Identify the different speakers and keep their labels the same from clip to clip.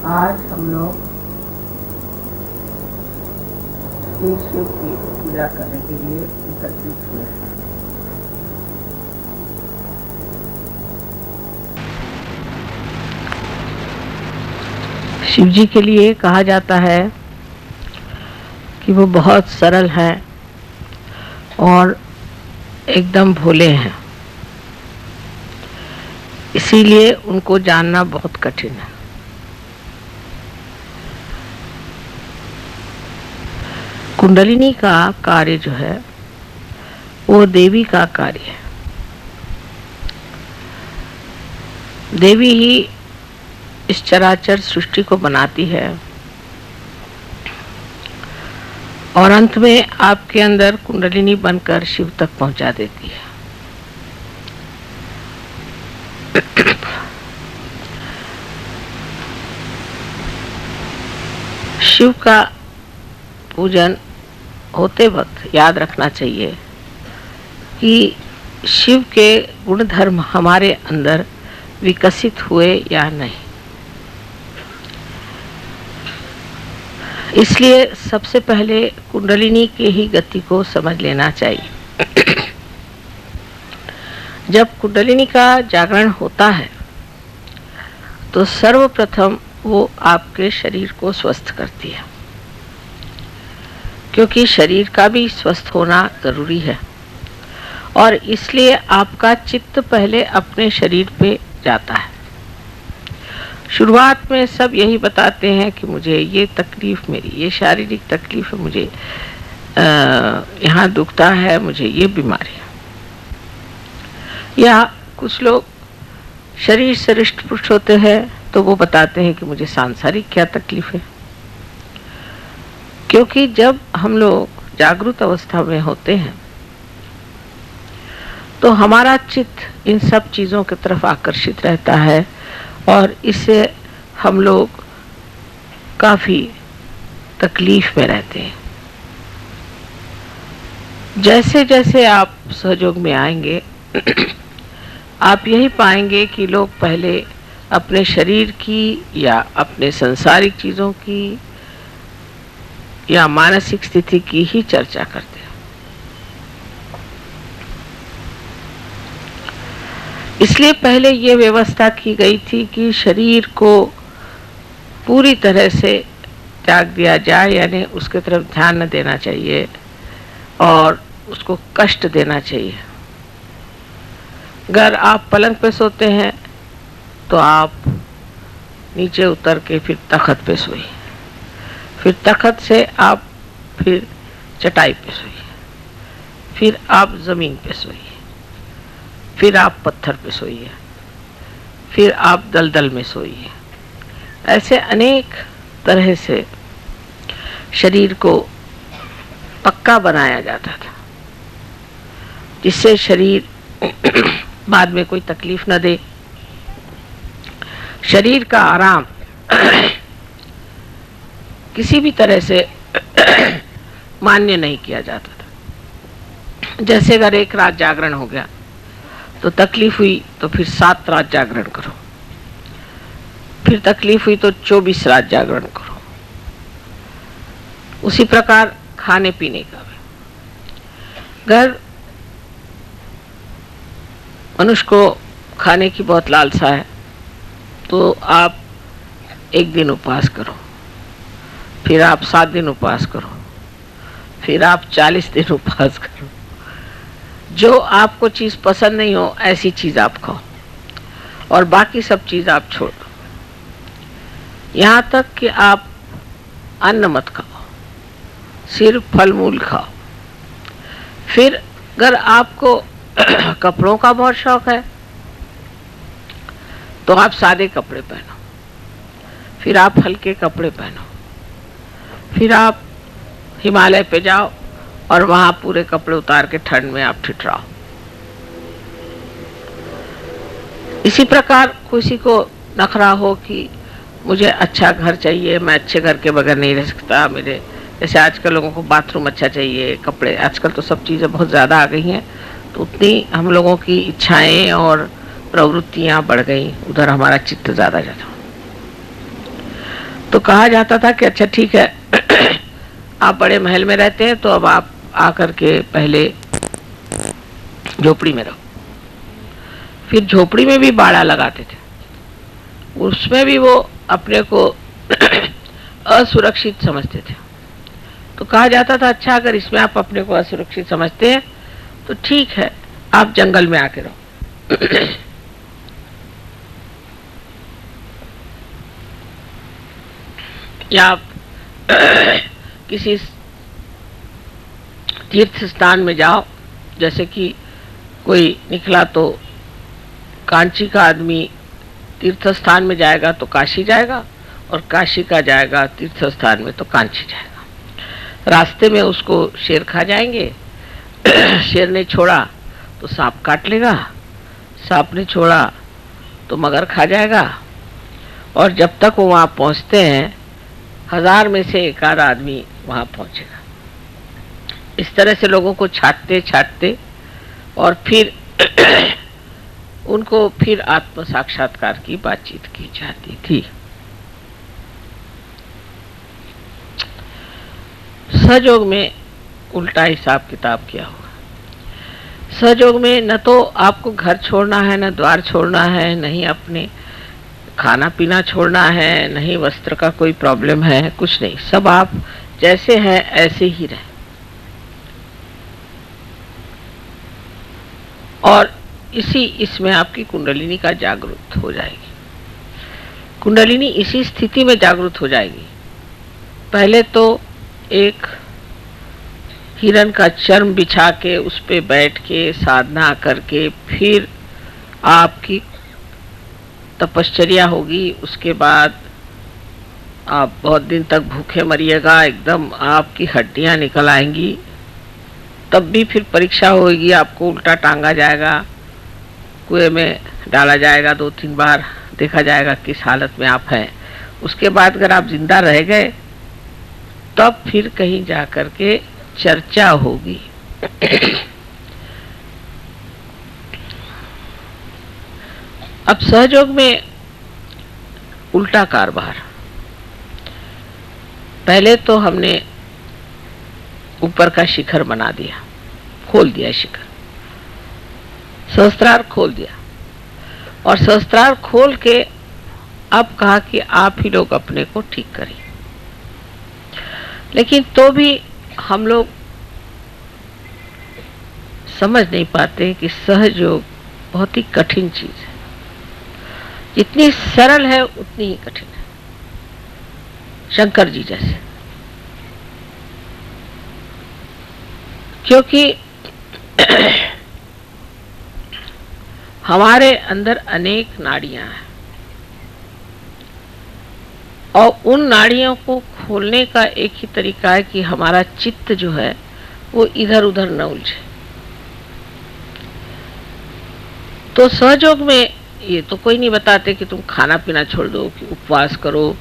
Speaker 1: आज हम लोग श्री शिव की पूजा करने के लिए एकत्रित हुए हैं। शिव जी के लिए कहा जाता है कि वो बहुत सरल हैं और एकदम भोले हैं, इसीलिए उनको जानना बहुत कठिन है। कुंडलिनी का कार्य जो है वो देवी का कार्य है। देवी ही इस चराचर सृष्टि को बनाती है और अंत में आपके अंदर कुंडलिनी बनकर शिव तक पहुंचा देती है। शिव का पूजन होते वक्त याद रखना चाहिए कि शिव के गुण धर्म हमारे अंदर विकसित हुए या नहीं। इसलिए सबसे पहले कुंडलिनी के ही गति को समझ लेना चाहिए। जब कुंडलिनी का जागरण होता है तो सर्वप्रथम वो आपके शरीर को स्वस्थ करती है, क्योंकि शरीर का भी स्वस्थ होना जरूरी है और इसलिए आपका चित्त पहले अपने शरीर पे जाता है। शुरुआत में सब यही बताते हैं कि मुझे ये तकलीफ, मेरी ये शारीरिक तकलीफ है, मुझे यहाँ दुखता है, मुझे ये बीमारी है। या कुछ लोग शरीर से हृष्ट पुष्ट होते हैं तो वो बताते हैं कि मुझे सांसारिक क्या तकलीफ है। क्योंकि जब हम लोग जागृत अवस्था में होते हैं तो हमारा चित्त इन सब चीज़ों की तरफ आकर्षित रहता है और इससे हम लोग काफ़ी तकलीफ में रहते हैं। जैसे जैसे आप सहयोग में आएंगे आप यही पाएंगे कि लोग पहले अपने शरीर की या अपने सांसारिक चीज़ों की या मानसिक स्थिति की ही चर्चा करते हैं। इसलिए पहले ये व्यवस्था की गई थी कि शरीर को पूरी तरह से त्याग दिया जाए, यानी उसके तरफ ध्यान न देना चाहिए और उसको कष्ट देना चाहिए। अगर आप पलंग पे सोते हैं तो आप नीचे उतर के फिर तख्त पे सोइए, फिर तख्त से आप फिर चटाई पे सोइए, फिर आप ज़मीन पे सोइए, फिर आप पत्थर पे सोइए, फिर आप दलदल में सोइए। ऐसे अनेक तरह से शरीर को पक्का बनाया जाता था जिससे शरीर बाद में कोई तकलीफ न दे। शरीर का आराम किसी भी तरह से मान्य नहीं किया जाता था। जैसे अगर एक रात जागरण हो गया तो तकलीफ हुई तो फिर 7 रात जागरण करो, फिर तकलीफ हुई तो 24 रात जागरण करो। उसी प्रकार खाने पीने का भी, अगर मनुष्य को खाने की बहुत लालसा है तो आप 1 दिन उपवास करो, फिर आप 7 दिन उपवास करो, फिर आप 40 दिन उपवास करो। जो आपको चीज़ पसंद नहीं हो ऐसी चीज़ आप खाओ और बाकी सब चीज़ आप छोड़ दो। यहाँ तक कि आप अन्न मत खाओ, सिर्फ फल मूल खाओ। फिर अगर आपको कपड़ों का बहुत शौक है तो आप सादे कपड़े पहनो, फिर आप हल्के कपड़े पहनो, फिर आप हिमालय पे जाओ और वहाँ पूरे कपड़े उतार के ठंड में आप ठिठराओ। इसी प्रकार किसी को नखरा हो कि मुझे अच्छा घर चाहिए, मैं अच्छे घर के बगैर नहीं रह सकता, मेरे जैसे आजकल लोगों को बाथरूम अच्छा चाहिए, कपड़े, आजकल तो सब चीज़ें बहुत ज़्यादा आ गई हैं तो उतनी हम लोगों की इच्छाएं और प्रवृत्तियां बढ़ गई, उधर हमारा चित्त ज़्यादा जाता। तो कहा जाता था कि अच्छा ठीक है, आप बड़े महल में रहते हैं तो अब आप आकर के पहले झोपड़ी में रहो। फिर झोपड़ी में भी बाड़ा लगाते थे, उसमें भी वो अपने को असुरक्षित समझते थे। तो कहा जाता था अच्छा अगर इसमें आप अपने को असुरक्षित समझते हैं तो ठीक है, आप जंगल में आके रहो। या आप किसी तीर्थ स्थान में जाओ, जैसे कि कोई निकला तो कांची का आदमी तीर्थ स्थान में जाएगा तो काशी जाएगा, और काशी का जाएगा तीर्थ स्थान में तो कांची जाएगा। रास्ते में उसको शेर खा जाएंगे, शेर ने छोड़ा तो सांप काट लेगा, सांप ने छोड़ा तो मगर खा जाएगा, और जब तक वो वहाँ पहुँचते हैं 1000 में से एक आध आदमी वहाँ पहुँचेगा। इस तरह से लोगों को छाटते छाटते और फिर उनको फिर आत्म साक्षात्कार की बातचीत की जाती थी। सहयोग में उल्टा हिसाब किताब किया हुआ। सहयोग में न तो आपको घर छोड़ना है, न द्वार छोड़ना है, नहीं अपने खाना पीना छोड़ना है, नहीं वस्त्र का कोई प्रॉब्लम है, कुछ नहीं, सब आप जैसे हैं ऐसे ही रहें। और इसमें आपकी कुंडलिनी का जागृत हो जाएगी। कुंडलिनी इसी स्थिति में जागृत हो जाएगी। पहले तो एक हिरण का चर्म बिछा के उस पे बैठ के साधना करके फिर आपकी तपश्चर्या होगी। उसके बाद आप बहुत दिन तक भूखे मरिएगा, एकदम आपकी हड्डियां निकल आएंगी। तब भी फिर परीक्षा होगी, आपको उल्टा टांगा जाएगा, कुएं में डाला जाएगा, 2-3 बार देखा जाएगा किस हालत में आप हैं। उसके बाद अगर आप जिंदा रह गए तब फिर कहीं जा कर के चर्चा होगी। अब सहयोग में उल्टा कारभार। पहले तो हमने ऊपर का शिखर बना दिया, खोल दिया शिखर, सहस्त्रार खोल दिया, और सहस्त्रार खोल के अब कहा कि आप ही लोग अपने को ठीक करें। लेकिन तो भी हम लोग समझ नहीं पाते कि सहयोग बहुत ही कठिन चीज है। जितनी सरल है उतनी ही कठिन है। शंकर जी जैसे, क्योंकि हमारे अंदर अनेक नाड़ियां हैं और उन नाड़ियों को खोलने का एक ही तरीका है कि हमारा चित्त जो है वो इधर उधर न उलझे। तो सहयोग में ये तो कोई नहीं बताते कि तुम खाना पीना छोड़ दो, कि उपवास करो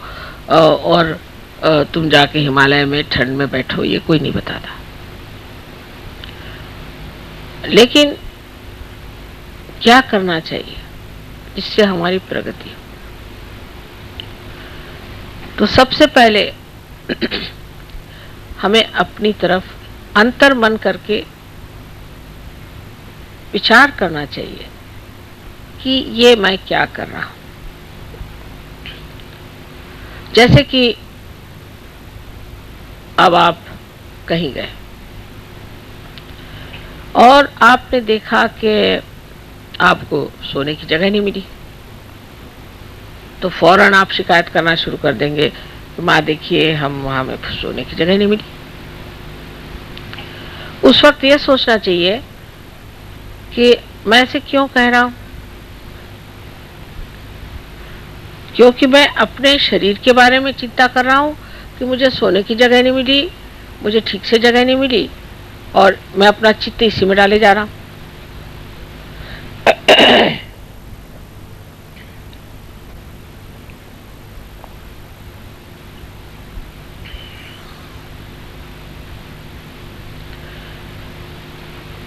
Speaker 1: और तुम जाके हिमालय में ठंड में बैठो, ये कोई नहीं बताता। लेकिन क्या करना चाहिए जिससे हमारी प्रगति हो? तो सबसे पहले हमें अपनी तरफ अंतर मन करके विचार करना चाहिए कि ये मैं क्या कर रहा हूं। जैसे कि अब आप कहीं गए और आपने देखा कि आपको सोने की जगह नहीं मिली, तो फौरन आप शिकायत करना शुरू कर देंगे कि माँ देखिए हम वहां में सोने की जगह नहीं मिली। उस वक्त ये सोचना चाहिए कि मैं ऐसे क्यों कह रहा हूं, क्योंकि मैं अपने शरीर के बारे में चिंता कर रहा हूं कि मुझे सोने की जगह नहीं मिली, मुझे ठीक से जगह नहीं मिली, और मैं अपना चित्त इसी में डाले जा रहा हूं।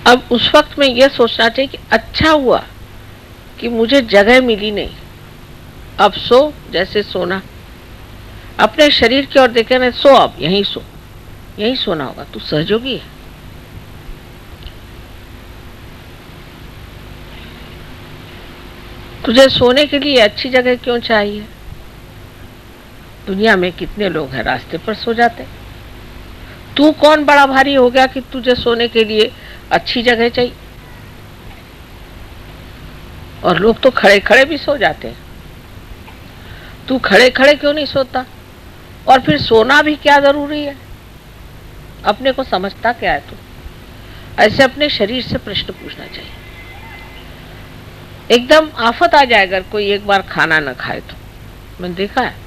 Speaker 1: अब उस वक्त में यह सोचना चाहिए कि अच्छा हुआ कि मुझे जगह मिली नहीं, अब सो जैसे सोना, अपने शरीर की ओर देखे ना, सो, अब यहीं सो, यहीं सोना होगा, तू सहयोगी है। तुझे सोने के लिए अच्छी जगह क्यों चाहिए? दुनिया में कितने लोग हैं रास्ते पर सो जाते। तू कौन बड़ा भारी हो गया कि तुझे सोने के लिए अच्छी जगह चाहिए? और लोग तो खड़े खड़े भी सो जाते हैं। तू खड़े खड़े क्यों नहीं सोता? और फिर सोना भी क्या जरूरी है? अपने को समझता क्या है तू? ऐसे अपने शरीर से प्रश्न पूछना चाहिए। एकदम आफत आ जाए अगर कोई एक बार खाना न खाए तो। मैंने देखा है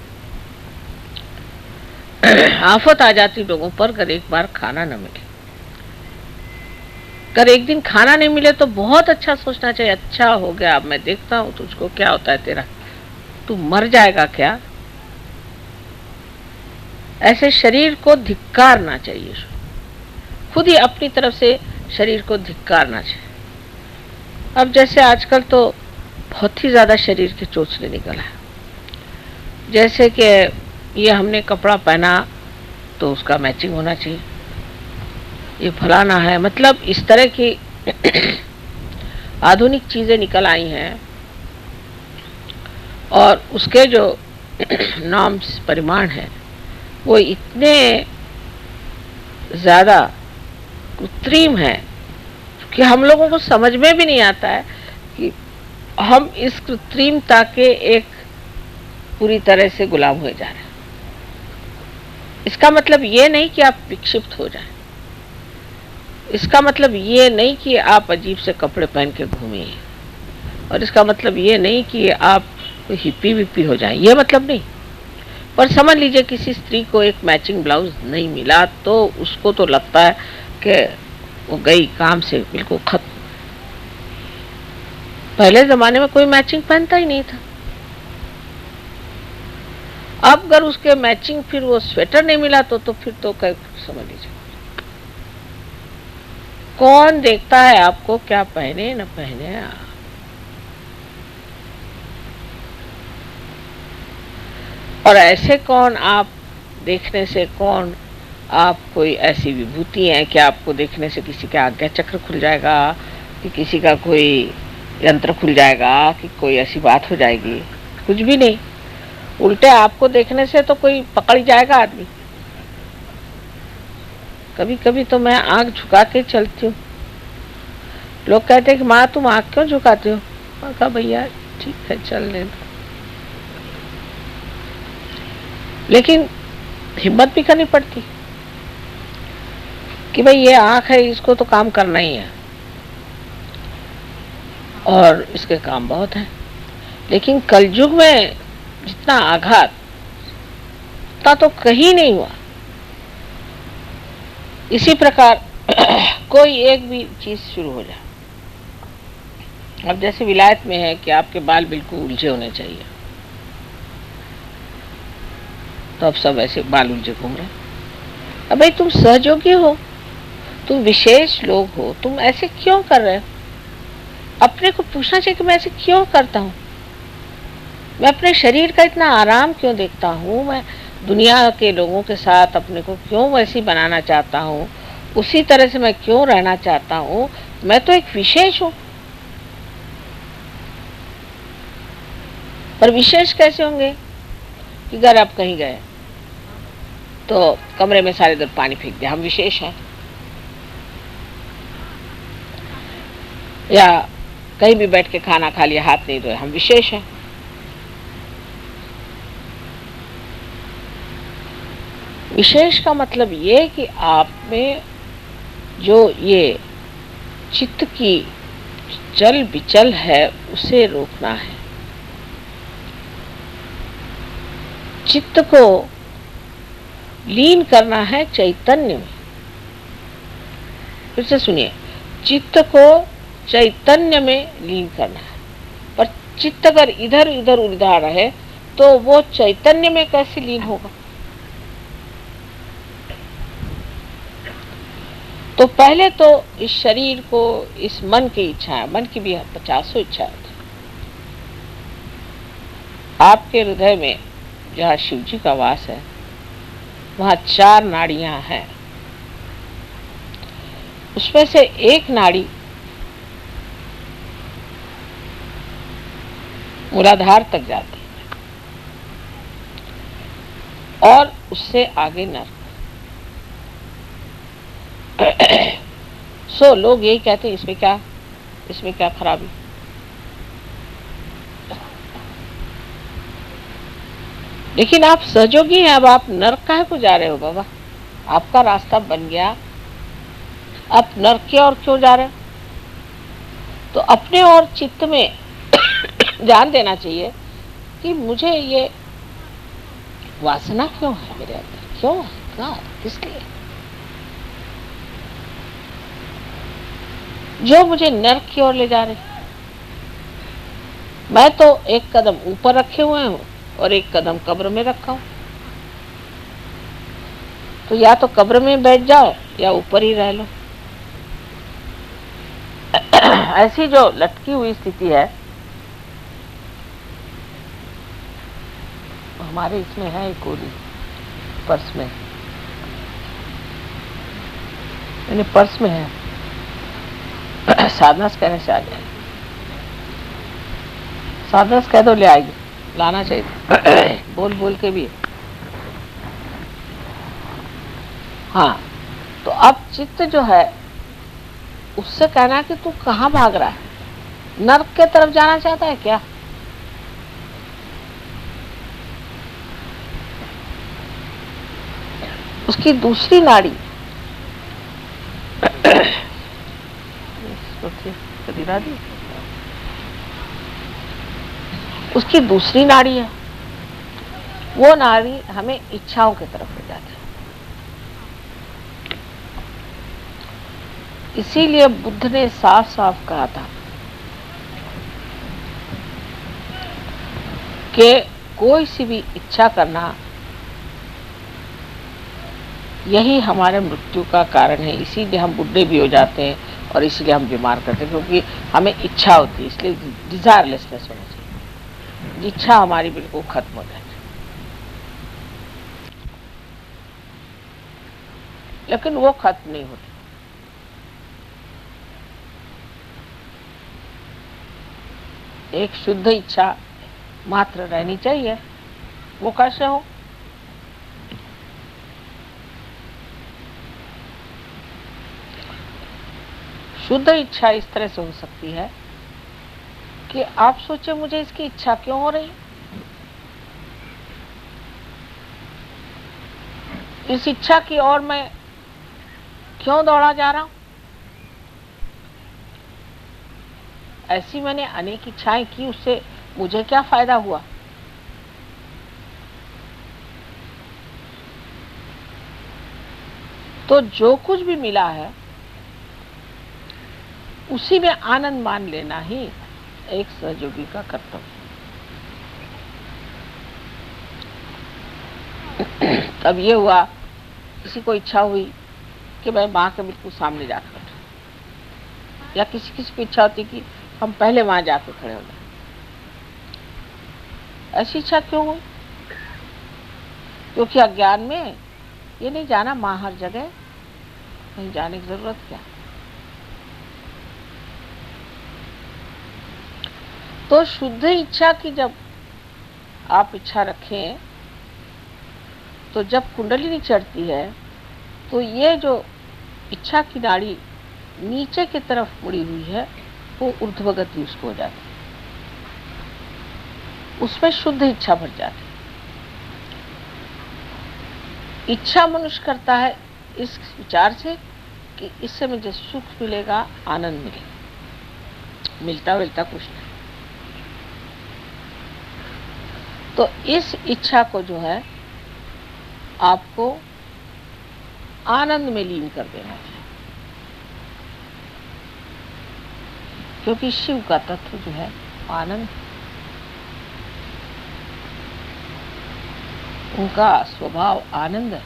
Speaker 1: आफत आ जाती लोगों पर अगर एक बार खाना न मिले। अगर एक दिन खाना नहीं मिले तो बहुत अच्छा सोचना चाहिए, अच्छा हो गया, अब मैं देखता हूं तुझको क्या होता है तेरा, तू मर जाएगा क्या? ऐसे शरीर को धिक्कारना चाहिए, खुद ही अपनी तरफ से शरीर को धिक्कारना चाहिए। अब जैसे आजकल तो बहुत ही ज्यादा शरीर के चोचले निकला है, जैसे कि ये हमने कपड़ा पहना तो उसका मैचिंग होना चाहिए, ये फलाना है, मतलब इस तरह की आधुनिक चीजें निकल आई हैं और उसके जो नॉर्म्स परिमाण है वो इतने ज्यादा कृत्रिम है कि हम लोगों को समझ में भी नहीं आता है कि हम इस कृत्रिमता के एक पूरी तरह से गुलाम हो जा रहे हैं। इसका मतलब ये नहीं कि आप विक्षिप्त हो जाएं, इसका मतलब ये नहीं कि आप अजीब से कपड़े पहन के घूमिए, और इसका मतलब ये नहीं कि आप कोई हिप्पी विप्पी हो जाएं, ये मतलब नहीं। पर समझ लीजिए किसी स्त्री को एक मैचिंग ब्लाउज नहीं मिला तो उसको तो लगता है कि वो गई काम से बिल्कुल खत्म। पहले जमाने में कोई मैचिंग पहनता ही नहीं था। अब अगर उसके मैचिंग फिर वो स्वेटर नहीं मिला तो फिर तो समझ लीजिए कौन देखता है आपको क्या पहने न पहने आप। और ऐसे कौन आप देखने से कौन आप कोई ऐसी विभूति है कि आपको देखने से किसी का आज्ञा चक्र खुल जाएगा, कि किसी का कोई यंत्र खुल जाएगा, कि कोई ऐसी बात हो जाएगी? कुछ भी नहीं। उल्टे आपको देखने से तो कोई पकड़ जाएगा आदमी। कभी कभी तो मैं आंख झुका के चलती हूँ, लोग कहते हैं कि माँ तुम आंख क्यों झुकाते हो? मैं कहा भैया ठीक है चलने दो, लेकिन हिम्मत भी करनी पड़ती कि भाई ये आंख है, इसको तो काम करना ही है और इसके काम बहुत है। लेकिन कलयुग में जितना आघात उतना तो कहीं नहीं हुआ। इसी प्रकार कोई एक भी चीज शुरू हो जाए, अब जैसे विलायत में है कि आपके बाल बिल्कुल उलझे होने चाहिए, तो अब सब ऐसे बाल उलझे घूम रहे। अब भाई तुम सहयोगी हो, तुम विशेष लोग हो, तुम ऐसे क्यों कर रहे हो? अपने को पूछना चाहिए कि मैं ऐसे क्यों करता हूँ, मैं अपने शरीर का इतना आराम क्यों देखता हूँ, मैं दुनिया के लोगों के साथ अपने को क्यों वैसी बनाना चाहता हूँ, उसी तरह से मैं क्यों रहना चाहता हूँ? मैं तो एक विशेष हूँ। पर विशेष कैसे होंगे कि अगर आप कहीं गए तो कमरे में सारे इधर पानी फेंक दिया, हम विशेष हैं? या कहीं भी बैठ के खाना खा लिया, हाथ नहीं धोए, हम विशेष हैं? विशेष का मतलब ये कि आप में जो ये चित्त की चल विचल है उसे रोकना है। चित्त को लीन करना है चैतन्य में। फिर से सुनिए, चित्त को चैतन्य में लीन करना है। पर चित्त अगर इधर उधर उलझा रहे तो वो चैतन्य में कैसे लीन होगा? तो पहले तो इस शरीर को, इस मन की इच्छा, मन की भी 50 इच्छा होती, आपके हृदय में जहाँ शिव जी का वास है, वहाँ 4 नाड़ियां हैं। उसमें से एक नाड़ी मूलाधार तक जाती है और उससे आगे नर्क। सो लोग यही कहते हैं इसमें क्या खराबी। लेकिन आप सहयोगी हैं, अब आप नर्क काहे को जा रहे हो बाबा? आपका रास्ता बन गया, आप नर्क की ओर क्यों जा रहे हो? तो अपने और चित्त में ध्यान देना चाहिए कि मुझे ये वासना क्यों है मेरे अंदर, क्यों है, कहाँ, किस लिए, जो मुझे नर्क की ओर ले जा रहे। मैं तो एक कदम ऊपर रखे हुए हूँ और एक कदम कब्र में रखा हूँ। तो या तो कब्र में बैठ जाओ या ऊपर ही रह लो। ऐसी जो लटकी हुई स्थिति है, हमारे इसमें है एक गोली पर्स में, मैंने पर्स में है। साधना कहने से आ जाए, साधना कह दो ले आएगी, लाना चाहिए। बोल बोल के भी। हाँ, तो अब चित्त जो है उससे कहना कि तू कहाँ भाग रहा है, नर्क के तरफ जाना चाहता है क्या? उसकी दूसरी नाड़ी उसकी दूसरी नाड़ी है, वो नाड़ी हमें इच्छाओं की तरफ ले जाती है। इसीलिए बुद्ध ने साफ साफ कहा था कि कोई सी भी इच्छा करना यही हमारे मृत्यु का कारण है। इसीलिए हम बुढ़े भी हो जाते हैं और इसीलिए हम बीमार करते हैं, क्योंकि हमें इच्छा होती है। इसलिए डिजायरलेसनेस होना चाहिए, इच्छा हमारी बिल्कुल खत्म हो जाए। लेकिन वो खत्म नहीं होती। एक शुद्ध इच्छा मात्र रहनी चाहिए। वो कैसे हो? शुद्ध इच्छा इस तरह से हो सकती है कि आप सोचे मुझे इसकी इच्छा क्यों हो रही, इस इच्छा की ओर मैं क्यों दौड़ा जा रहा हूं। ऐसी मैंने अनेक इच्छाएं की, उससे मुझे क्या फायदा हुआ? तो जो कुछ भी मिला है उसी में आनंद मान लेना ही एक सहयोगी का कर्तव्य। तब ये हुआ, किसी को इच्छा हुई कि मैं माँ के बिल्कुल सामने जाकर बैठूं, या किसी किसी को इच्छा होती कि हम पहले वहां जाकर खड़े हो जाए। ऐसी इच्छा क्यों हुई? क्योंकि अज्ञान में ये नहीं जाना माँ हर जगह, कहीं जाने की जरूरत क्या। तो शुद्ध इच्छा की जब आप इच्छा रखें, तो जब कुंडलिनी चढ़ती है तो ये जो इच्छा की नाड़ी नीचे की तरफ मुड़ी हुई है वो ऊर्ध्वगति उसको हो जाती है, उसमें शुद्ध इच्छा भर जाती है। इच्छा मनुष्य करता है इस विचार से कि इससे मुझे सुख मिलेगा, आनंद मिलेगा, मिलता कुछ नहीं। तो इस इच्छा को जो है आपको आनंद में लीन कर देना चाहिए, क्योंकि शिव का तत्व जो है आनंद, उनका स्वभाव आनंद है।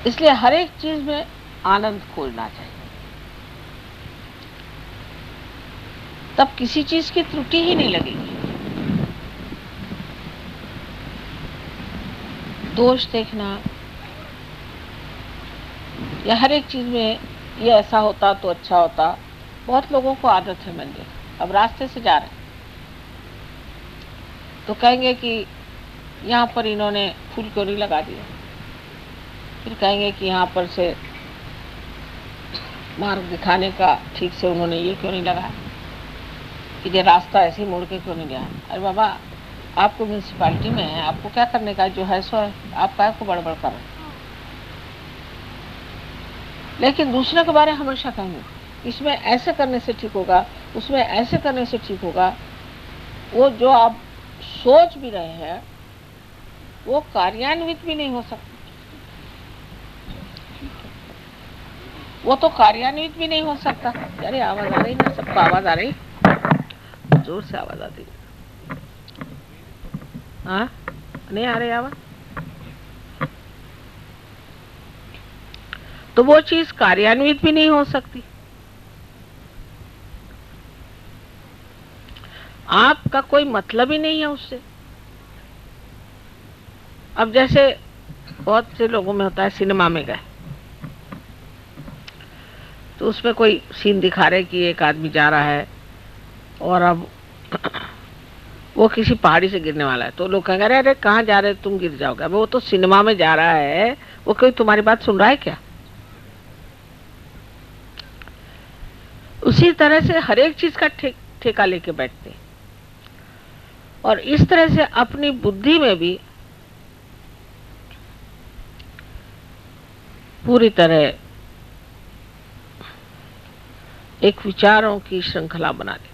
Speaker 1: इसलिए हर एक चीज में आनंद खोजना चाहिए, तब किसी चीज की त्रुटि ही नहीं लगेगी। दोष देखना, या हर एक चीज में ये ऐसा होता तो अच्छा होता। बहुत लोगों को आदत है, मैंने देखा, अब रास्ते से जा रहे हैं तो कहेंगे कि यहाँ पर इन्होंने फूल क्यों नहीं लगा दिया, फिर कहेंगे कि यहाँ पर से मार्ग दिखाने का ठीक से उन्होंने ये क्यों नहीं लगाया, इधर रास्ता ऐसे ही मोड़ के क्यों नहीं गया। अरे बाबा, आपको म्यूनसिपालिटी में है, आपको क्या करने का, जो है सो है, आप काय को बड़बड़ कर रहे हैं। लेकिन दूसरे के बारे में हमेशा कहेंगे इसमें ऐसे करने से ठीक होगा, उसमें ऐसे करने से ठीक होगा। वो जो आप सोच भी रहे हैं वो कार्यान्वित भी नहीं हो सकता, वो तो कार्यान्वित भी नहीं हो सकता। अरे आवाज आ रही ना, सबको आवाज आ रही, जोर से आवाज आती, हाँ नहीं आ रही आवाज, तो वो चीज कार्यान्वित भी नहीं हो सकती। आपका कोई मतलब ही नहीं है उससे। अब जैसे बहुत से लोगों में होता है, सिनेमा में गए तो उसमें कोई सीन दिखा रहे कि एक आदमी जा रहा है और अब वो किसी पहाड़ी से गिरने वाला है, तो लोग कहेंगे अरे अरे कहाँ जा रहे, तुम गिर जाओगे। वो तो सिनेमा में जा रहा है, वो कोई तुम्हारी बात सुन रहा है क्या। उसी तरह से हर एक चीज का ठेका लेके बैठते हैं, और इस तरह से अपनी बुद्धि में भी पूरी तरह एक विचारों की श्रृंखला बना देते।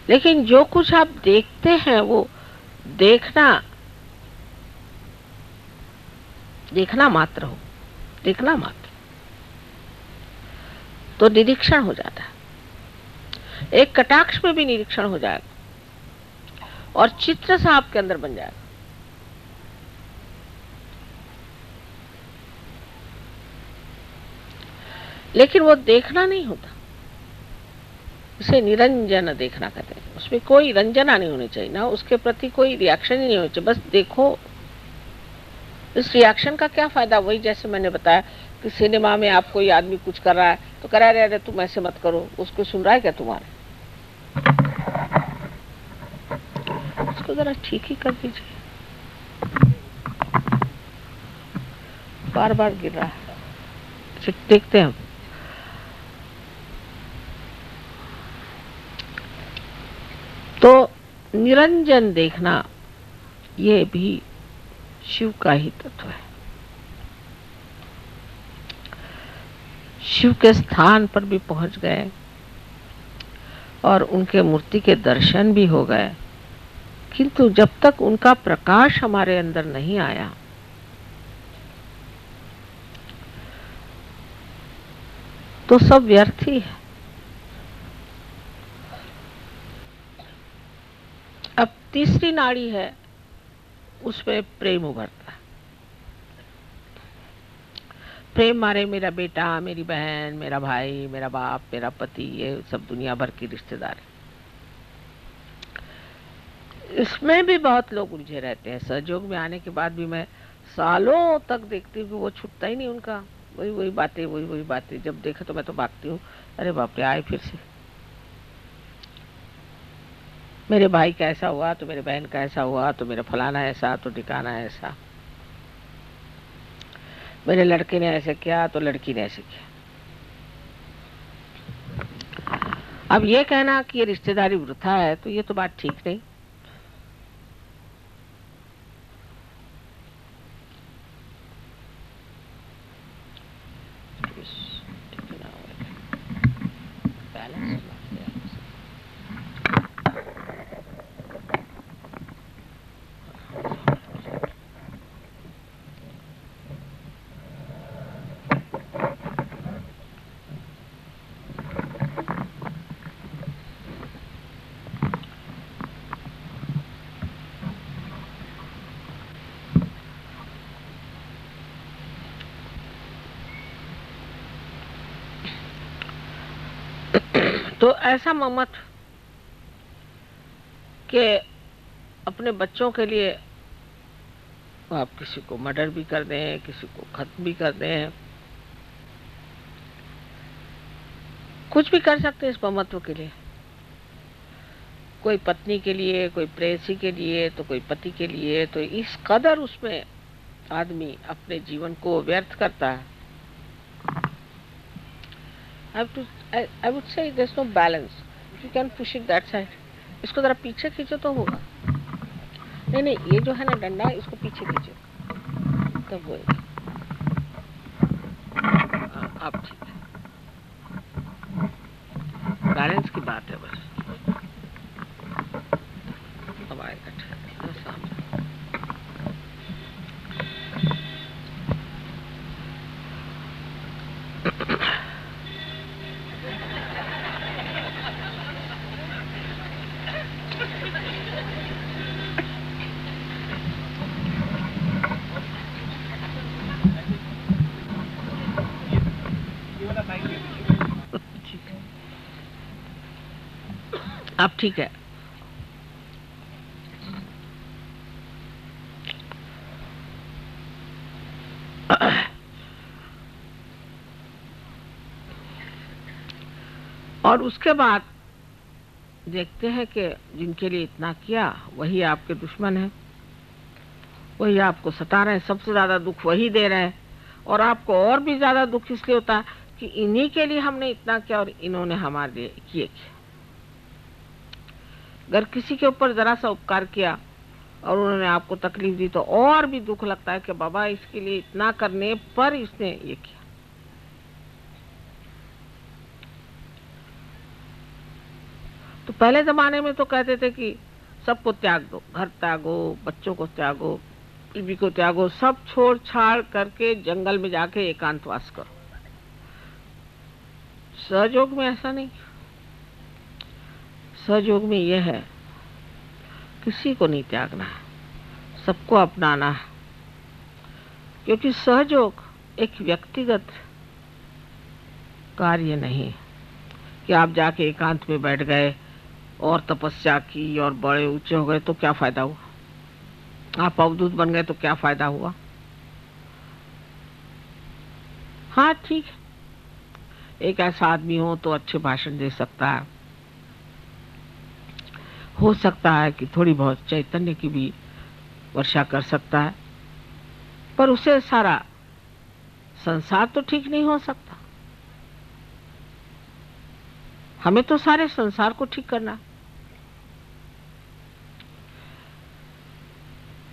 Speaker 1: लेकिन जो कुछ आप देखते हैं वो देखना मात्र हो, देखना मात्र, तो निरीक्षण हो जाता है। एक कटाक्ष में भी निरीक्षण हो जाएगा और चित्र सा आपके अंदर बन जाएगा। लेकिन वो देखना नहीं होता, इसे निरंजन देखना कहते हैं। उसमें कोई रंजना नहीं होनी चाहिए, ना उसके प्रति कोई रिएक्शन ही नहीं होनी चाहिए, बस देखो। इस रिएक्शन का क्या फायदा, वही जैसे मैंने बताया कि सिनेमा में आप कोई आदमी कुछ कर रहा है तो कह रहा है तुम ऐसे मत करो, उसको सुन रहा है क्या तुम्हारे, उसको जरा ठीक ही कर दीजिए, बार बार गिर रहा है। देखते हैं तो निरंजन देखना ये भी शिव का ही तत्व है। शिव के स्थान पर भी पहुंच गए और उनके मूर्ति के दर्शन भी हो गए, किंतु जब तक उनका प्रकाश हमारे अंदर नहीं आया तो सब व्यर्थ ही है। अब तीसरी नाड़ी है, उसमें प्रेम उभरता है। प्रेम मारे मेरा बेटा, मेरी बहन, मेरा भाई, मेरा बाप, मेरा पति, ये सब दुनिया भर की रिश्तेदार है। इसमें भी बहुत लोग उलझे रहते हैं। सहयोग में आने के बाद भी मैं सालों तक देखती हूँ कि वो छूटता ही नहीं उनका, वही वही बातें, वही वही बातें। जब देखा तो मैं तो भागती हूँ, अरे बाप रे आए फिर से। मेरे भाई का ऐसा हुआ तो मेरे बहन का ऐसा हुआ, तो मेरा फलाना ऐसा तो ठिकाना ऐसा, मेरे लड़के ने ऐसे किया तो लड़की ने ऐसे किया। अब ये कहना कि ये रिश्तेदारी वृथा है तो ये तो बात ठीक नहीं। तो ऐसा मत कि अपने बच्चों के लिए आप किसी को मर्डर भी कर दें, किसी को खत्म भी कर दें, कुछ भी कर सकते हैं इस ममत्व के लिए। कोई पत्नी के लिए, कोई प्रेयसी के लिए, तो कोई पति के लिए। तो इस कदर उसमें आदमी अपने जीवन को व्यर्थ करता है। I would say there's no balance. If you can push it that side, इसको जरा पीछे खींचो तो होगा। नहीं नहीं, ये जो है ना डंडा, इसको पीछे खींचो तब होगा। अब ठीक है, बैलेंस की बात है बस। अब आएगा ठीक सामने। अब ठीक है। और उसके बाद देखते हैं कि जिनके लिए इतना किया वही आपके दुश्मन है, वही आपको सता रहे हैं, सबसे ज्यादा दुख वही दे रहे हैं। और आपको और भी ज्यादा दुख इसलिए होता है कि इन्हीं के लिए हमने इतना किया और इन्होंने हमारे लिए किया। अगर किसी के ऊपर जरा सा उपकार किया और उन्होंने आपको तकलीफ दी तो और भी दुख लगता है कि बाबा इसके लिए इतना करने पर इसने ये किया। तो पहले जमाने में तो कहते थे कि सबको त्याग दो, घर त्यागो, बच्चों को त्यागो, बीवी को त्यागो, सब छोड़ छाड़ करके जंगल में जाके एकांतवास करो। सहयोग में ऐसा नहीं। सहयोग में यह है किसी को नहीं त्यागना है, सबको अपनाना है। क्योंकि सहयोग एक व्यक्तिगत कार्य नहीं कि आप जाके एकांत में बैठ गए और तपस्या की और बड़े ऊंचे हो गए तो क्या फायदा हुआ, आप अवधूत बन गए तो क्या फायदा हुआ। हाँ ठीक है, एक ऐसा आदमी हो तो अच्छे भाषण दे सकता है, हो सकता है कि थोड़ी बहुत चैतन्य की भी वर्षा कर सकता है, पर उसे सारा संसार तो ठीक नहीं हो सकता। हमें तो सारे संसार को ठीक करना।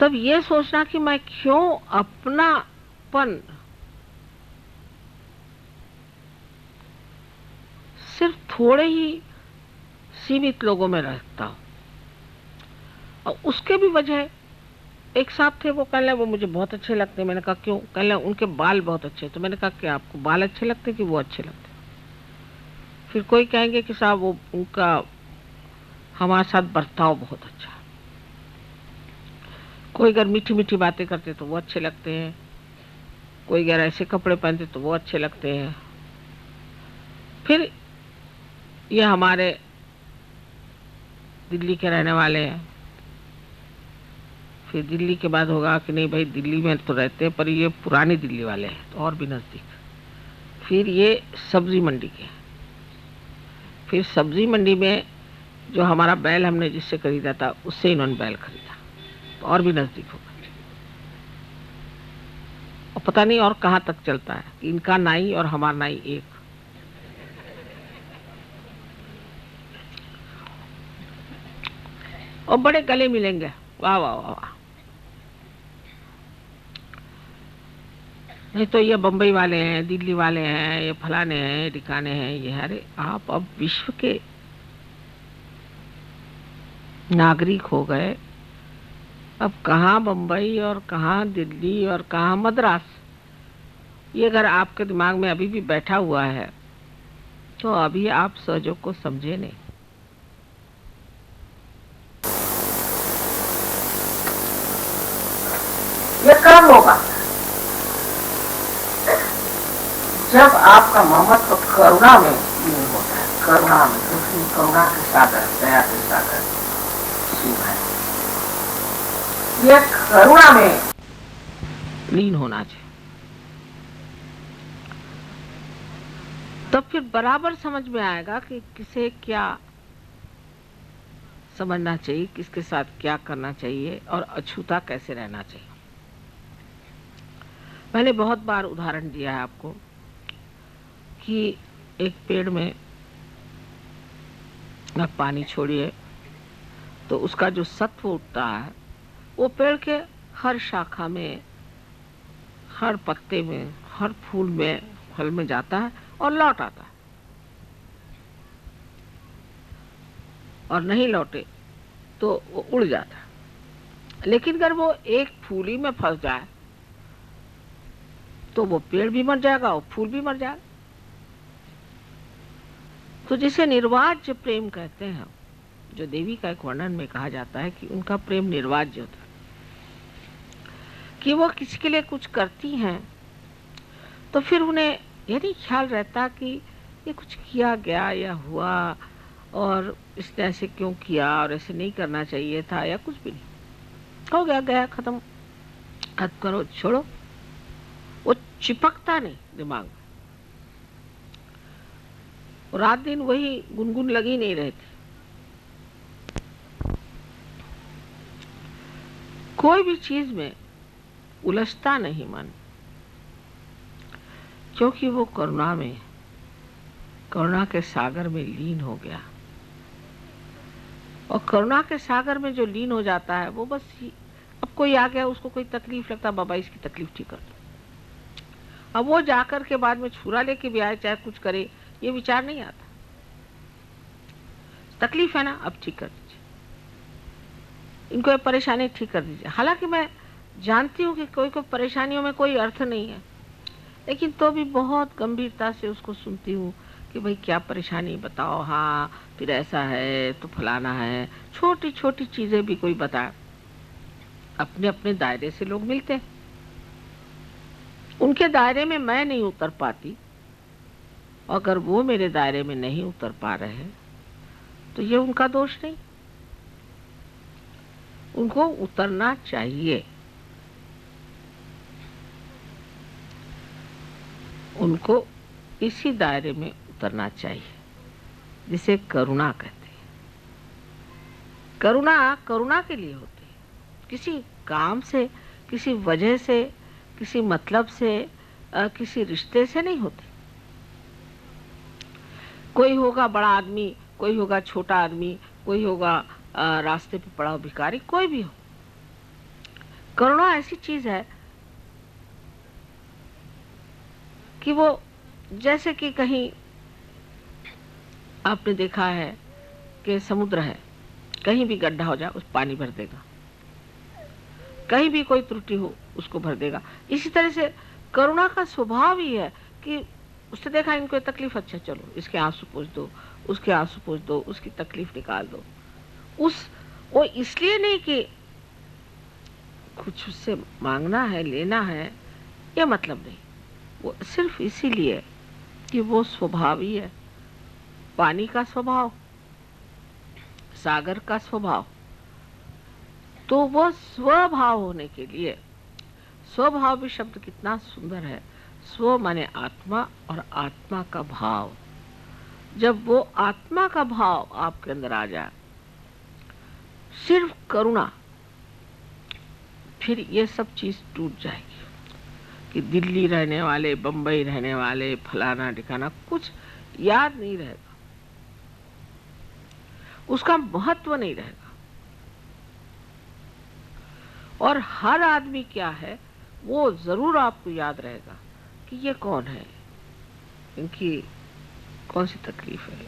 Speaker 1: तब ये सोचना कि मैं क्यों अपनापन सिर्फ थोड़े ही सीमित लोगों में रखता हूं। और उसके भी वजह, एक साहब थे वो कह रहे वो मुझे बहुत अच्छे लगते। मैंने कहा क्यों? कह रहे उनके बाल बहुत अच्छे। तो मैंने कहा कि आपको बाल अच्छे लगते कि वो अच्छे लगते? फिर कोई कहेंगे कि साहब वो उनका हमारे साथ बर्ताव बहुत अच्छा है। कोई अगर मीठी मीठी बातें करते तो वो अच्छे लगते हैं, कोई अगर ऐसे कपड़े पहनते तो वो अच्छे लगते हैं। फिर ये हमारे दिल्ली के रहने वाले हैं, फिर दिल्ली के बाद होगा कि नहीं भाई दिल्ली में तो रहते हैं पर ये पुरानी दिल्ली वाले हैं तो और भी नजदीक। फिर ये सब्जी मंडी के, फिर सब्जी मंडी में जो हमारा बैल हमने जिससे खरीदा था उससे इन्होंने बैल खरीदा तो और भी नजदीक होगा। और पता नहीं और कहाँ तक चलता है, इनका नाई और हमारा नाई एक। और बड़े गले मिलेंगे, वाह वाह वाह वाह। नहीं तो ये बम्बई वाले हैं, दिल्ली वाले हैं, ये फलाने हैं, ठिकाने हैं, ये। अरे आप अब विश्व के नागरिक हो गए, अब कहाँ बम्बई और कहाँ दिल्ली और कहाँ मद्रास, ये अगर आपके दिमाग में अभी भी बैठा हुआ है तो अभी आप सहयोग को समझे नहीं। ये कब होगा? जब आपका ममत्व करुणा में नहीं होता है, करुणा में, दूसरी करुणा के सागर, दया के सागर शिव है। ये करुणा में लीन होना चाहिए। तब फिर बराबर समझ में आएगा कि किसे क्या समझना चाहिए, किसके साथ क्या करना चाहिए और अछूता कैसे रहना चाहिए। मैंने बहुत बार उदाहरण दिया है आपको कि एक पेड़ में आप पानी छोड़िए तो उसका जो सत्व उठता है वो पेड़ के हर शाखा में, हर पत्ते में, हर फूल में, फल में जाता है और लौट आता है। और नहीं लौटे तो वो उड़ जाता है। लेकिन अगर वो एक फूल ही में फंस जाए तो वो पेड़ भी मर जाएगा और फूल भी मर जाएगा। तो जिसे निर्वाज्य प्रेम कहते हैं, जो देवी का एक वर्णन में कहा जाता है कि उनका प्रेम निर्वाज्य होता है, कि वो किसी के लिए कुछ करती हैं तो फिर उन्हें ये नहीं ख्याल रहता कि ये कुछ किया गया या हुआ और इसने ऐसे क्यों किया और ऐसे नहीं करना चाहिए था या कुछ भी नहीं, हो गया गया खत्म, खत्म करो छोड़ो। वो चिपकता नहीं दिमाग में, रात दिन वही गुनगुन लगी नहीं रहती। कोई भी चीज में उलझता नहीं मन, क्योंकि वो करुणा में, करुणा के सागर में लीन हो गया। और करुणा के सागर में जो लीन हो जाता है वो बस अब कोई आ गया उसको कोई तकलीफ लगता, बाबा इसकी तकलीफ ठीक कर दो। अब वो जाकर के बाद में छुरा लेके भी आए चाहे कुछ करे, ये विचार नहीं आता। तकलीफ है ना, अब ठीक कर दीजिए, इनको ये परेशानी ठीक कर दीजिए। हालांकि मैं जानती हूँ कि कोई कोई परेशानियों में कोई अर्थ नहीं है, लेकिन तो भी बहुत गंभीरता से उसको सुनती हूँ कि भाई क्या परेशानी बताओ, हाँ फिर ऐसा है तो फलाना है। छोटी छोटी चीजें भी कोई बताए। अपने अपने दायरे से लोग मिलते हैं, उनके दायरे में मैं नहीं उतर पाती, अगर वो मेरे दायरे में नहीं उतर पा रहे हैं तो ये उनका दोष नहीं, उनको उतरना चाहिए। उनको इसी दायरे में उतरना चाहिए जिसे करुणा कहते हैं। करुणा करुणा के लिए होती है, किसी काम से, किसी वजह से, किसी मतलब से, किसी रिश्ते से नहीं होती। कोई होगा बड़ा आदमी, कोई होगा छोटा आदमी, कोई होगा रास्ते पे पड़ा भिखारी, कोई भी हो। करुणा ऐसी चीज है कि वो जैसे कि कहीं आपने देखा है कि समुद्र है, कहीं भी गड्ढा हो जाए उस पानी भर देगा, कहीं भी कोई त्रुटि हो उसको भर देगा। इसी तरह से करुणा का स्वभाव ही है कि उसने देखा इनको तकलीफ, अच्छा चलो इसके आंसू पोंछ दो, उसके आंसू पोंछ दो, उसकी तकलीफ निकाल दो। वो इसलिए नहीं कि कुछ उससे मांगना है, लेना है, ये मतलब नहीं, वो सिर्फ इसीलिए कि वो स्वभाव ही है। पानी का स्वभाव, सागर का स्वभाव, तो वो स्वभाव होने के लिए, स्वभाव भी शब्द कितना सुंदर है। स्व माने आत्मा और आत्मा का भाव। जब वो आत्मा का भाव आपके अंदर आ जाए, सिर्फ करुणा, फिर ये सब चीज टूट जाएगी कि दिल्ली रहने वाले, बंबई रहने वाले, फलाना ठिकाना कुछ याद नहीं रहेगा, उसका महत्व नहीं रहेगा। और हर आदमी क्या है वो जरूर आपको याद रहेगा कि ये कौन है, इनकी कौन सी तकलीफ है,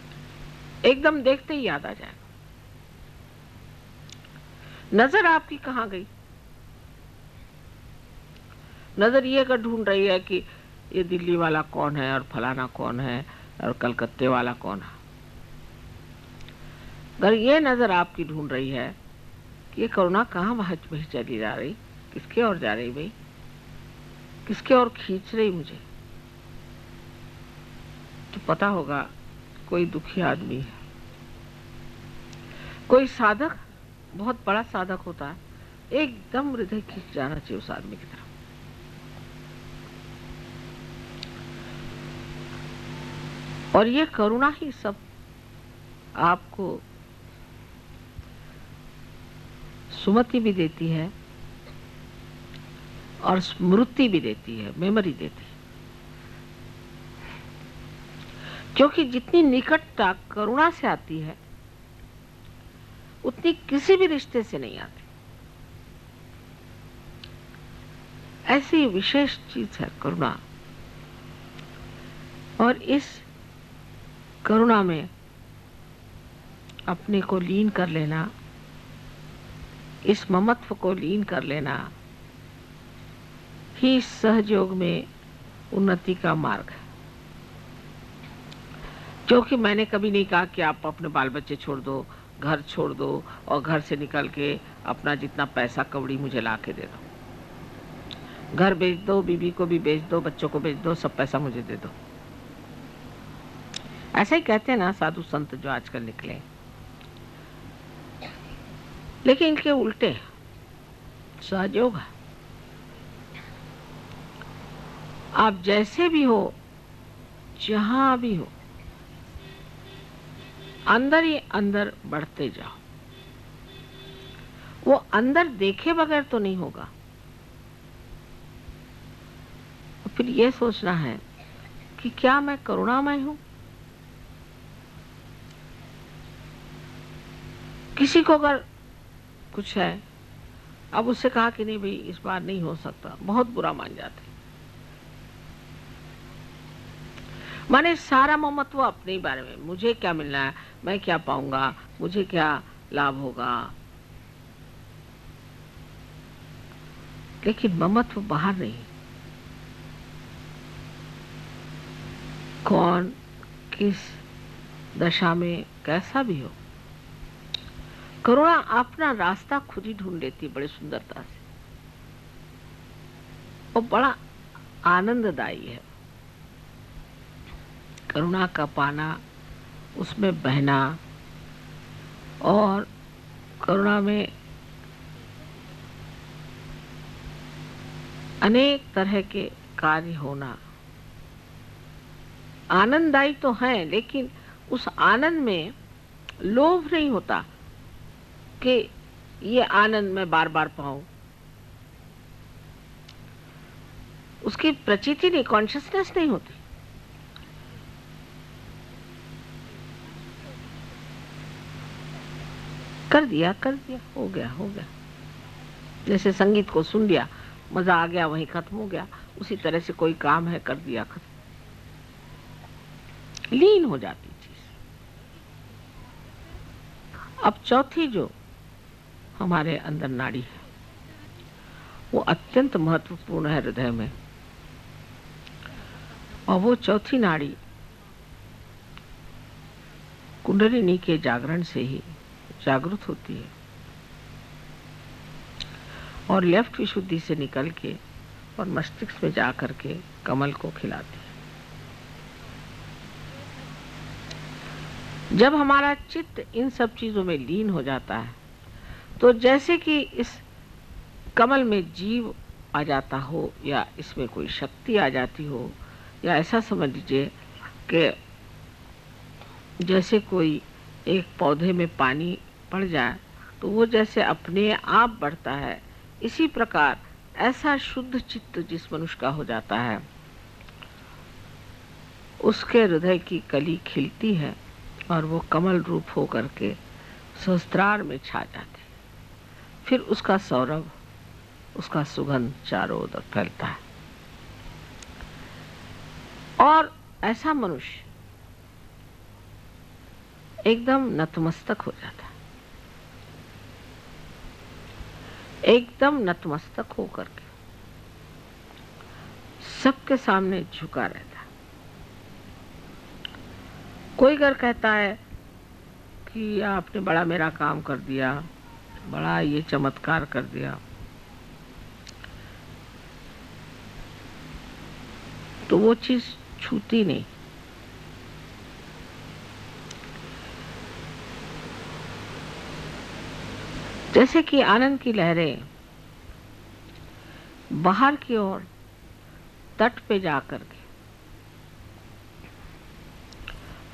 Speaker 1: एकदम देखते ही याद आ जाएगा। नजर आपकी कहाँ गई? नजर ये कर ढूंढ रही है कि ये दिल्ली वाला कौन है और फलाना कौन है और कलकत्ते वाला कौन है। अगर ये नजर आपकी ढूंढ रही है कि ये करुणा कहाँ बही चली जा रही, किसके ओर जा रही भाई, किसके ओर खींच रही मुझे, तो पता होगा कोई दुखी आदमी है। कोई साधक, बहुत बड़ा साधक होता है, एकदम हृदय खिंच जाना चाहिए उस आदमी की तरफ। और ये करुणा ही सब आपको सुमति भी देती है और स्मृति भी देती है, मेमोरी देती है। क्योंकि जितनी निकटता करुणा से आती है उतनी किसी भी रिश्ते से नहीं आती। ऐसी विशेष चीज है करुणा। और इस करुणा में अपने को लीन कर लेना, इस ममत्व को लीन कर लेना ही सहयोग में उन्नति का मार्ग है। क्योंकि मैंने कभी नहीं कहा कि आप अपने बाल बच्चे छोड़ दो, घर छोड़ दो और घर से निकल के अपना जितना पैसा कौड़ी मुझे ला के दे दो। घर बेच दो, बीवी को भी बेच दो, बच्चों को बेच दो, सब पैसा मुझे दे दो। ऐसा ही कहते हैं ना साधु संत जो आजकल निकले। लेकिन इनके उल्टे सहयोग है। आप जैसे भी हो, जहां भी हो, अंदर ही अंदर बढ़ते जाओ। वो अंदर देखे बगैर तो नहीं होगा। फिर ये सोचना है कि क्या मैं करुणामय हूं? किसी को अगर कुछ है, अब उससे कहा कि नहीं भाई इस बार नहीं हो सकता, बहुत बुरा मान जाते। माने सारा ममत्व अपने ही बारे में, मुझे क्या मिलना है, मैं क्या पाऊंगा, मुझे क्या लाभ होगा। लेकिन ममत्व बाहर नहीं। कौन किस दशा में कैसा भी हो, करुणा अपना रास्ता खुद ही ढूंढ लेती है बड़ी सुंदरता से। और बड़ा आनंददायी है करुणा का पाना, उसमें बहना और करुणा में अनेक तरह के कार्य होना। आनंददायी तो है, लेकिन उस आनंद में लोभ नहीं होता कि ये आनंद मैं बार बार पाऊं। उसकी प्रचिति नहीं, कॉन्शियसनेस नहीं होती। कर दिया हो गया हो गया। जैसे संगीत को सुन लिया, मजा आ गया, वहीं खत्म हो गया। उसी तरह से कोई काम है, कर दिया, खत्म, लीन हो जाती चीज। अब चौथी जो हमारे अंदर नाड़ी है वो अत्यंत महत्वपूर्ण है हृदय में। और वो चौथी नाड़ी कुंडलिनी के जागरण से ही जागृत होती है और लेफ्ट विशुद्धि से निकल के और मस्तिष्क में जाकर के कमल को खिलाती है। जब हमारा चित्त इन सब चीजों में लीन हो जाता है तो जैसे कि इस कमल में जीव आ जाता हो या इसमें कोई शक्ति आ जाती हो, या ऐसा समझ लीजिए कि जैसे कोई एक पौधे में पानी पड़ जाए तो वो जैसे अपने आप बढ़ता है, इसी प्रकार ऐसा शुद्ध चित्त जिस मनुष्य का हो जाता है उसके हृदय की कली खिलती है और वो कमल रूप हो करके सहस्त्रार में छा जाती है। फिर उसका सौरभ, उसका सुगंध चारों ओर फैलता है और ऐसा मनुष्य एकदम नतमस्तक हो जाता है, एकदम नतमस्तक होकर के सबके सामने झुका रहता है। कोई अगर कहता है कि आपने बड़ा मेरा काम कर दिया, बड़ा ये चमत्कार कर दिया, तो वो चीज छूती नहीं। जैसे कि आनंद की लहरें बाहर की ओर तट पे जाकर के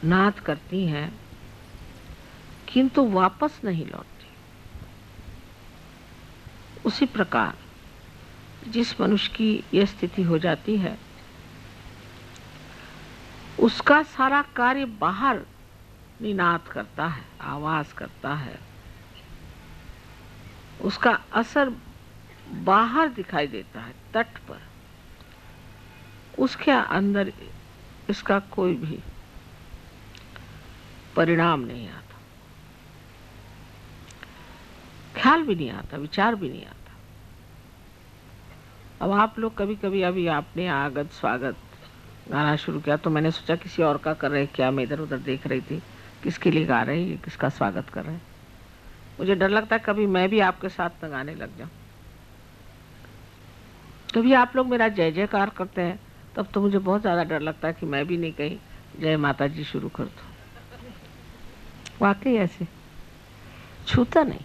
Speaker 1: नाद करती हैं, किंतु वापस नहीं लौटती। उसी प्रकार जिस मनुष्य की यह स्थिति हो जाती है, उसका सारा कार्य बाहर निनाद करता है, आवाज करता है, उसका असर बाहर दिखाई देता है तट पर। उसके अंदर इसका कोई भी परिणाम नहीं आता, ख्याल भी नहीं आता, विचार भी नहीं आता। अब आप लोग कभी कभी, अभी आपने आगत स्वागत गाना शुरू किया तो मैंने सोचा किसी और का कर रहे क्या, मैं इधर उधर देख रही थी किसके लिए गा रहे हैं, किसका स्वागत कर रहे हैं। मुझे डर लगता है कभी मैं भी आपके साथ न गाने लग जाऊं। कभी आप लोग मेरा जय जयकार करते हैं तब तो मुझे बहुत ज्यादा डर लगता है कि मैं भी नहीं कहीं जय माता जी शुरू कर दूं। वाकई ऐसे छूता नहीं।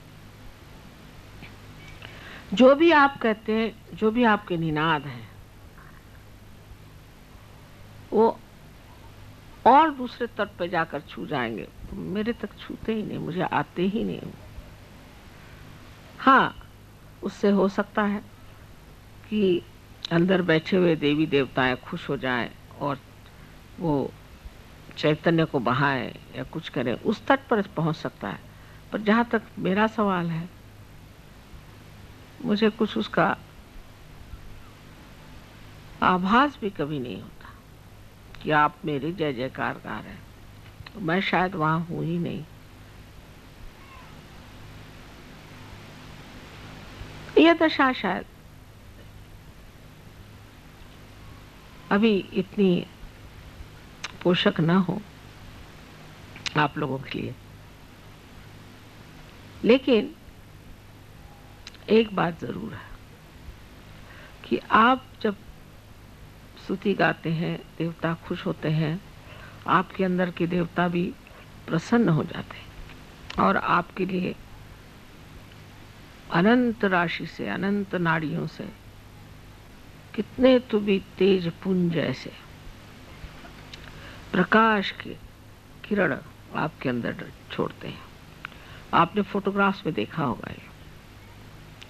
Speaker 1: जो भी आप कहते हैं, जो भी आपके निनाद हैं, वो और दूसरे तट पे जाकर छू जाएंगे, मेरे तक छूते ही नहीं, मुझे आते ही नहीं। हाँ, उससे हो सकता है कि अंदर बैठे हुए देवी देवताएं खुश हो जाएं और वो चैतन्य को बहाएं या कुछ करें, उस तट पर पहुंच सकता है। पर जहां तक मेरा सवाल है, मुझे कुछ उसका आभास भी कभी नहीं होता कि आप मेरे जय जयकार गा रहे हैं, तो मैं शायद वहां हूं ही नहीं। यह दशा शायद अभी इतनी पोषक न हो आप लोगों के लिए। लेकिन एक बात जरूर है कि आप जब स्तुति गाते हैं, देवता खुश होते हैं, आपके अंदर के देवता भी प्रसन्न हो जाते हैं और आपके लिए अनंत राशि से, अनंत नाड़ियों से कितने तो भी तेज पुंज ऐसे प्रकाश के किरण आपके अंदर छोड़ते हैं। आपने फोटोग्राफ्स में देखा होगा ये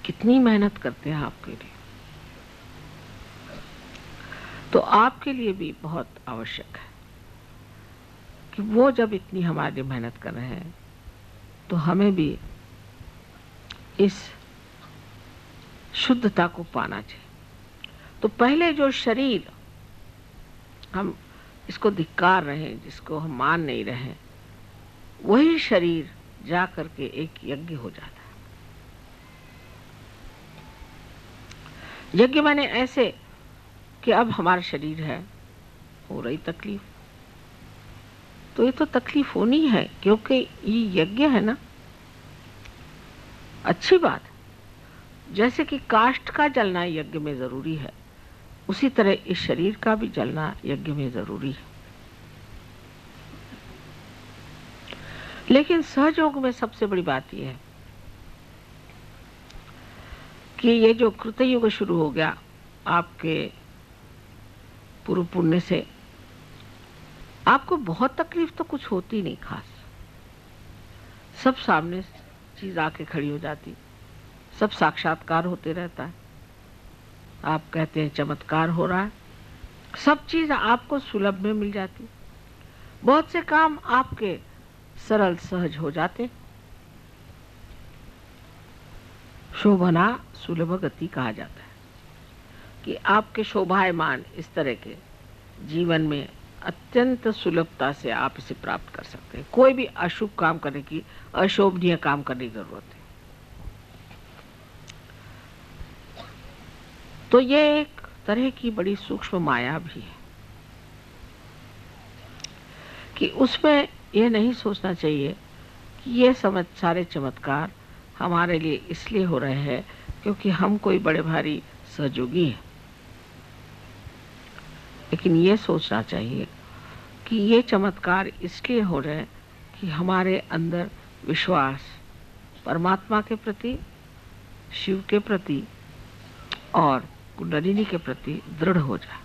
Speaker 1: कितनी मेहनत करते हैं आपके लिए। तो आपके लिए भी बहुत आवश्यक है कि वो जब इतनी हमारे लिए मेहनत कर रहे हैं तो हमें भी इस शुद्धता को पाना चाहिए। तो पहले जो शरीर हम इसको धिक्कार रहे हैं, जिसको हम मान नहीं रहे, वही शरीर जा करके एक यज्ञ हो जाता है। यज्ञ माने ऐसे कि अब हमारा शरीर है, हो रही तकलीफ, तो ये तो तकलीफ होनी है क्योंकि ये यज्ञ है ना। अच्छी बात है, जैसे कि काष्ठ का जलना यज्ञ में जरूरी है, उसी तरह इस शरीर का भी जलना यज्ञ में जरूरी है। लेकिन सहयोग में सबसे बड़ी बात यह है कि ये जो कृतयुग शुरू हो गया आपके पूर्व पुण्य से, आपको बहुत तकलीफ तो कुछ होती नहीं खास, सब सामने चीज आके खड़ी हो जाती, सब साक्षात्कार होते रहता है। आप कहते हैं चमत्कार हो रहा है, सब चीज आपको सुलभ में मिल जाती, बहुत से काम आपके सरल सहज हो जाते। शोभना सुलभ गति कहा जाता है कि आपके शोभायमान इस तरह के जीवन में अत्यंत सुलभता से आप इसे प्राप्त कर सकते हैं। कोई भी अशुभ काम करने की, अशोभनीय काम करने की जरूरत है। तो ये एक तरह की बड़ी सूक्ष्म माया भी है कि उसमें यह नहीं सोचना चाहिए कि ये सारे चमत्कार हमारे लिए इसलिए हो रहे हैं क्योंकि हम कोई बड़े भारी सहयोगी हैं। लेकिन ये सोचना चाहिए कि ये चमत्कार इसलिए हो रहे हैं कि हमारे अंदर विश्वास परमात्मा के प्रति, शिव के प्रति और कुंडलिनी के प्रति दृढ़ हो जाए।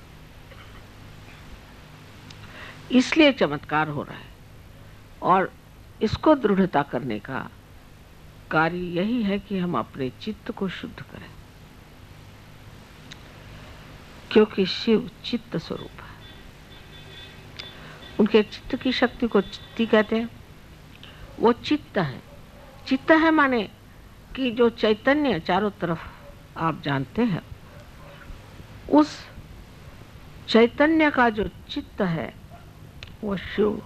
Speaker 1: इसलिए चमत्कार हो रहा है, और इसको दृढ़ता करने का कार्य यही है कि हम अपने चित्त को शुद्ध करें, क्योंकि शिव चित्त स्वरूप है। उनके चित्त की शक्ति को चित्ती कहते हैं। वो चित्त है। चित्त है माने कि जो चैतन्य चारों तरफ आप जानते हैं, उस चैतन्य का जो चित्त है वो शिव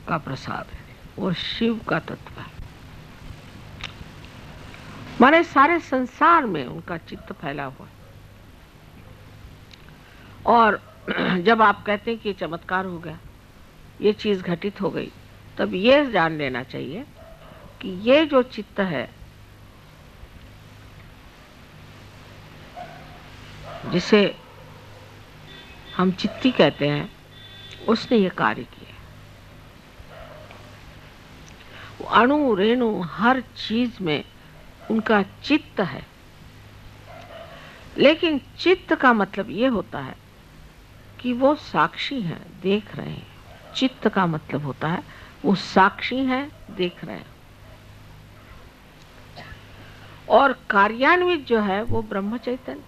Speaker 1: का प्रसाद है, वो शिव का तत्व है। माने सारे संसार में उनका चित्त फैला हुआ है। और जब आप कहते हैं कि चमत्कार हो गया, ये चीज घटित हो गई, तब ये जान लेना चाहिए कि ये जो चित्त है, जिसे हम चित्ती कहते हैं, उसने ये कार्य किया। वो अणु रेणु हर चीज में उनका चित्त है। लेकिन चित्त का मतलब ये होता है कि वो साक्षी हैं, देख रहे हैं। चित्त का मतलब होता है वो साक्षी हैं, देख रहे हैं। और कार्यान्वित जो है वो ब्रह्म चैतन्य।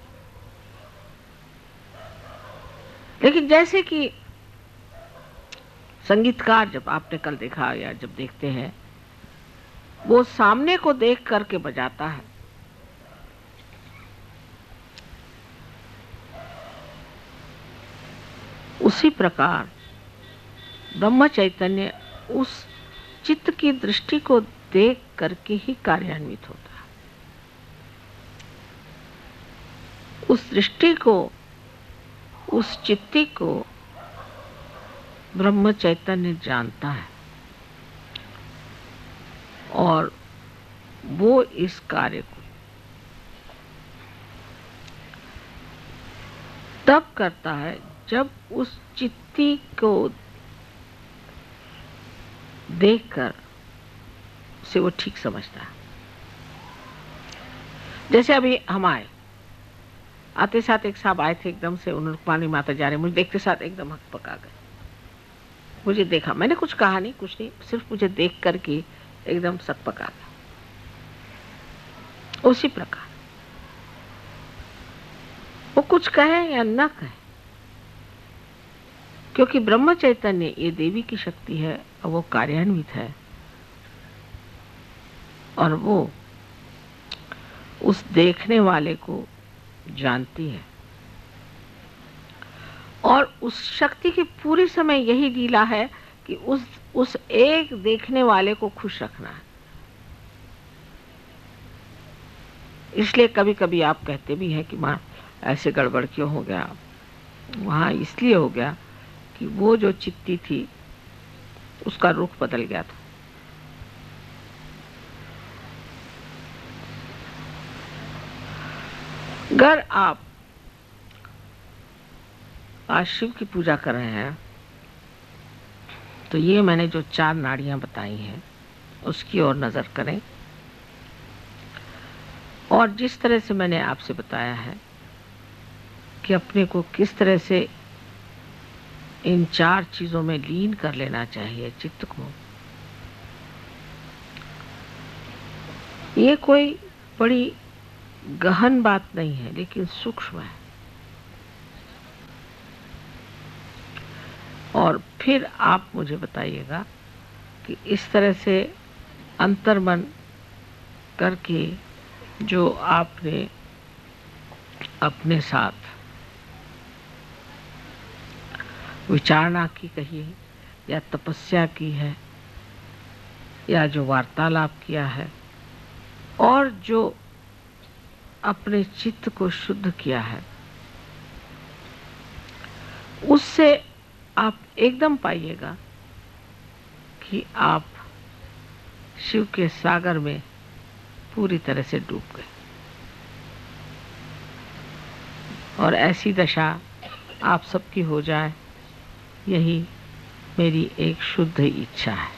Speaker 1: लेकिन जैसे कि संगीतकार, जब आपने कल देखा या जब देखते हैं, वो सामने को देख करके बजाता है। उसी प्रकार ब्रह्म चैतन्य उस चित्त की दृष्टि को देख करके ही कार्यान्वित होता है। उस दृष्टि को, उस चित्ती को ब्रह्म चैतन्य जानता है, और वो इस कार्य को तब करता है जब उस चित्ती को देखकर उसे वो ठीक समझता है। जैसे अभी हम आते साथ एक साहब आए थे, एकदम से उन्होंने रुक्मानी माता जा रहे, मुझे देखते साथ एकदम हक पका गए। मुझे देखा, मैंने कुछ कहा नहीं, कुछ नहीं, सिर्फ मुझे देख करके एकदम सक पका गया। उसी प्रकार वो कुछ कहे या न कहे, क्योंकि ब्रह्म चैतन्य ये देवी की शक्ति है और वो कार्यान्वित है, और वो उस देखने वाले को जानती है। और उस शक्ति की पूरी समय यही लीला है कि उस एक देखने वाले को खुश रखना है। इसलिए कभी कभी आप कहते भी हैं कि माँ ऐसे गड़बड़ क्यों हो गया। वहां इसलिए हो गया कि वो जो चित्ती थी उसका रुख बदल गया था। अगर आप आज शिव की पूजा कर रहे हैं, तो ये मैंने जो 4 नाड़ियां बताई हैं उसकी ओर नजर करें, और जिस तरह से मैंने आपसे बताया है कि अपने को किस तरह से इन 4 चीजों में लीन कर लेना चाहिए चित्त को। ये कोई बड़ी गहन बात नहीं है, लेकिन सूक्ष्म है। और फिर आप मुझे बताइएगा कि इस तरह से अंतर्मन करके जो आपने अपने साथ विचारणा की कही है, या तपस्या की है, या जो वार्तालाप किया है, और जो अपने चित्त को शुद्ध किया है, उससे आप एकदम पाइएगा कि आप शिव के सागर में पूरी तरह से डूब गए। और ऐसी दशा आप सबकी हो जाए, यही मेरी एक शुद्ध इच्छा है।